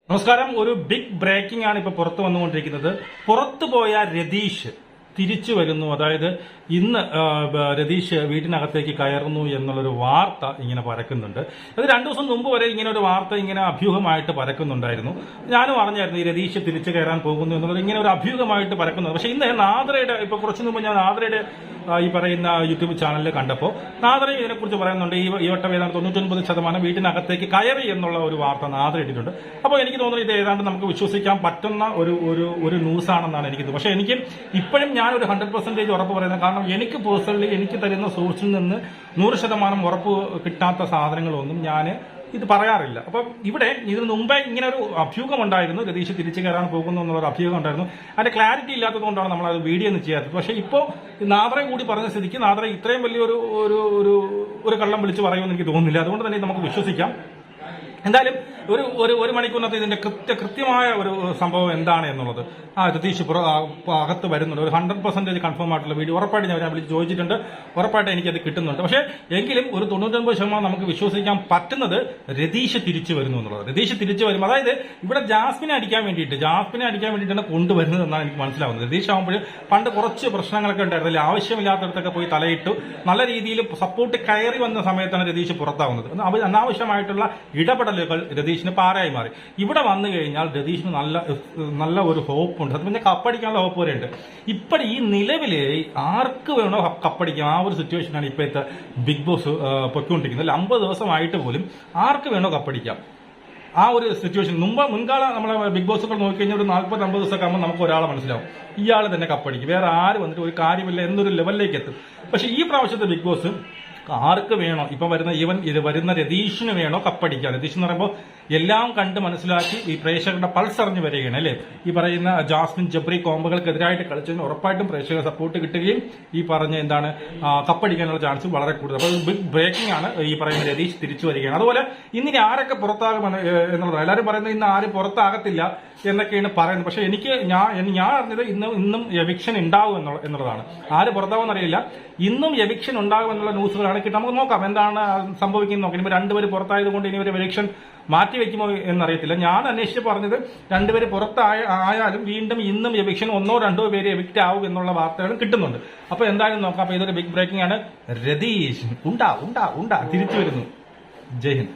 നമസ്കാരം. ഒരു big breaking ആണ് ഇപ്പൊ പുറത്തു വന്നുകൊണ്ടിരിക്കുന്നത്. പുറത്തുപോയ രതീഷ് തിരിച്ചു വരുന്നു. അതായത് ഇന്ന് രതീഷ് വീട്ടിനകത്തേക്ക് കയറുന്നു എന്നുള്ളൊരു വാർത്ത ഇങ്ങനെ പരക്കുന്നുണ്ട്. അത് 2 ദിവസം മുമ്പ് വരെ ഇങ്ങനെ ഒരു വാർത്ത ഇങ്ങനെ അഭ്യൂഹമായിട്ട് പരക്കുന്നുണ്ടായിരുന്നു. ഞാനും അറിഞ്ഞായിരുന്നു ഈ രതീഷ് തിരിച്ചു കയറാൻ പോകുന്നു എന്നുള്ളത് ഇങ്ങനെ ഒരു അഭ്യൂഹമായിട്ട് പരക്കുന്നത്. പക്ഷെ ഇന്ന് നാദ്രയുടെ ഇപ്പൊ കുറച്ചു മുമ്പ് ഞാൻ നാദ്രയുടെ ഈ പറയുന്ന യൂട്യൂബ് ചാനലിൽ കണ്ടപ്പോൾ നാദ്ര ഇതിനെക്കുറിച്ച് പറയുന്നുണ്ട്. ഈ വട്ടം ഏതാണ്ട് 99% വീട്ടിനകത്തേക്ക് കയറി എന്നുള്ള ഒരു വാർത്ത നാദ്ര ഇട്ടിട്ടുണ്ട്. അപ്പോൾ എനിക്ക് തോന്നുന്നു ഇത് ഏതാണ്ട് നമുക്ക് വിശ്വസിക്കാൻ പറ്റുന്ന ഒരു ന്യൂസാണെന്നാണ് എനിക്ക് തോന്നുന്നത്. പക്ഷെ എനിക്ക് ഇപ്പോഴും ഞാനൊരു 100% ഉറപ്പ് പറയുന്നത്, കാരണം എനിക്ക് പേഴ്സണലി എനിക്ക് തരുന്ന സോഴ്സിൽ നിന്ന് 100% ഉറപ്പ് കിട്ടാത്ത സാധനങ്ങളൊന്നും ഞാൻ ഇത് പറയാറില്ല. അപ്പം ഇവിടെ ഇതിന് മുമ്പേ ഇങ്ങനെ ഒരു അഭ്യൂഹം ഉണ്ടായിരുന്നു, രതീഷ് തിരിച്ചു കയറാൻ പോകുന്നു എന്നുള്ളൊരു അഭ്യൂഹം ഉണ്ടായിരുന്നു. അതിന്റെ ക്ലാരിറ്റി ഇല്ലാത്തതുകൊണ്ടാണ് നമ്മൾ അത് വീഡിയോ ഒന്നും ചെയ്യാത്തത്. പക്ഷെ ഇപ്പോൾ നാദ്ര കൂടി പറഞ്ഞ സ്ഥിതിക്ക് നാദ്ര ഇത്രയും വലിയൊരു ഒരു കള്ളം വിളിച്ച് പറയുമെന്ന് എനിക്ക് തോന്നുന്നില്ല. അതുകൊണ്ട് തന്നെ നമുക്ക് വിശ്വസിക്കാം. എന്തായാലും ഒരു മണിക്കൂറിനകത്ത് ഇതിന്റെ കൃത്യമായ ഒരു സംഭവം എന്താണ് എന്നുള്ളത് രതീഷ് അകത്ത് വരുന്നുണ്ട്. ഒരു 100% കൺഫേം ആയിട്ടുള്ള വീഡിയോ ഉറപ്പായിട്ട് ഞാൻ വിളിച്ച് ചോദിച്ചിട്ടുണ്ട്. ഉറപ്പായിട്ട് എനിക്കത് കിട്ടുന്നുണ്ട്. പക്ഷേ എങ്കിലും ഒരു 99% നമുക്ക് വിശ്വസിക്കാൻ പറ്റുന്നത് രതീഷ് തിരിച്ചു വരുന്നു എന്നുള്ളത്. രതീഷ് തിരിച്ചു വരും, അതായത് ഇവിടെ ജാസ്മിനെ അടിക്കാൻ വേണ്ടിയിട്ടാണ് കൊണ്ടുവരുന്നത് എന്നാണ് എനിക്ക് മനസ്സിലാവുന്നത്. രതീഷ് ആകുമ്പോൾ പണ്ട് കുറച്ച് പ്രശ്നങ്ങളൊക്കെ ഉണ്ടായിരുന്നില്ല, ആവശ്യമില്ലാത്തടത്തൊക്കെ പോയി തലയിട്ടു നല്ല രീതിയിൽ സപ്പോർട്ട് കയറി വന്ന സമയത്താണ് രതീഷ് പുറത്താവുന്നത്. അനാവശ്യമായിട്ടുള്ള ഇടപെടലുകൾ രതീഷിന് പാരയായി മാറി. ഇവിടെ വന്നു കഴിഞ്ഞാൽ രതീഷിന് നല്ല ഒരു ഹോപ്പ് ഉണ്ട്. അത് പിന്നെ കപ്പടിക്കാനുള്ള ഹോപ്പ് വരെ ഉണ്ട്. ഇപ്പൊ ഈ നിലവില് ആർക്ക് വേണോ കപ്പടിക്കാം, ആ ഒരു സിറ്റുവേഷനാണ് ഇപ്പോഴത്തെ ബിഗ് ബോസ് പൊയ്ക്കൊണ്ടിരിക്കുന്നത്. 50 ദിവസമായിട്ട് പോലും ആർക്ക് വേണോ കപ്പടിക്കാം, ആ ഒരു സിറ്റുവേഷൻ. മുൻകാലം നമ്മളെ ബിഗ് ബോസുകൾ നോക്കിക്കഴിഞ്ഞാൽ ഒരു 40-50 ദിവസമൊക്കെ ആകുമ്പോൾ നമുക്ക് ഒരാളെ മനസ്സിലാവും, ഇയാൾ തന്നെ കപ്പടിക്കും, വേറെ ആര് വന്നിട്ട് ഒരു കാര്യമില്ല എന്നൊരു ലെവലിലേക്ക് എത്തും. പക്ഷെ ഈ പ്രാവശ്യത്തെ ബിഗ് ബോസ് ആർക്ക് വേണോ, ഇപ്പൊ വരുന്ന രതീഷിന് വേണോ കപ്പടിക്കാം. രതീഷ് എന്ന് പറയുമ്പോൾ എല്ലാം കണ്ട് മനസ്സിലാക്കി ഈ പ്രേക്ഷകരുടെ പൾസ് അറിഞ്ഞു വരികയാണ് അല്ലെ. ഈ പറയുന്ന ജാസ്മിൻ ജബ്രി കോമ്പകൾക്കെതിരായിട്ട് കളിച്ചതിന് ഉറപ്പായിട്ടും പ്രേക്ഷക സപ്പോർട്ട് കിട്ടുകയും ഈ പറഞ്ഞ കപ്പടിക്കാനുള്ള ചാൻസ് വളരെ കൂടുതൽ. അപ്പോൾ ബിഗ് ബ്രേക്കിംഗ് ആണ്. ഈ പറയുന്ന രതീഷ് തിരിച്ചു വരികയാണ്. അതുപോലെ ഇന്നിനി ആരൊക്കെ പുറത്താകുമെന്ന് എന്നുള്ളത് എല്ലാവരും പറയുന്നത് ഇന്ന് ആരും പുറത്താകത്തില്ല എന്നൊക്കെയാണ് പറയുന്നത്. പക്ഷെ ഞാൻ അറിഞ്ഞത് ഇന്നും എവിക്ഷൻ ഉണ്ടാവും എന്നുള്ളതാണ്. ആര് പുറത്താകുമെന്ന് അറിയില്ല. ഇന്നും എവിക്ഷൻ ഉണ്ടാകും എന്നുള്ള ന്യൂസുകളാണ് കിട്ടും. നമുക്ക് നോക്കാം എന്താണ് സംഭവിക്കുന്നത് നോക്കാം. ഇനി 2 പേര് പുറത്തായത് കൊണ്ട് ഇനി ഒരു എവിക്ഷൻ മാറ്റിവെക്കുമോ എന്നറിയത്തില്ല. ഞാൻ അന്വേഷിച്ച് പറഞ്ഞത് 2 പേര് പുറത്തായാലും വീണ്ടും ഇന്നും എവിക്ഷൻ 1-2 പേര് എവിക്റ്റ് ആവും എന്നുള്ള വാർത്തകളും കിട്ടുന്നുണ്ട്. അപ്പൊ എന്തായാലും നോക്കാം. അപ്പൊ ഇതൊരു ബിഗ് ബ്രേക്കിംഗ് ആണ്. രതീഷ് ഉണ്ടാ തിരിച്ചു വരുന്നു. ജയ് ഹിന്ദ്.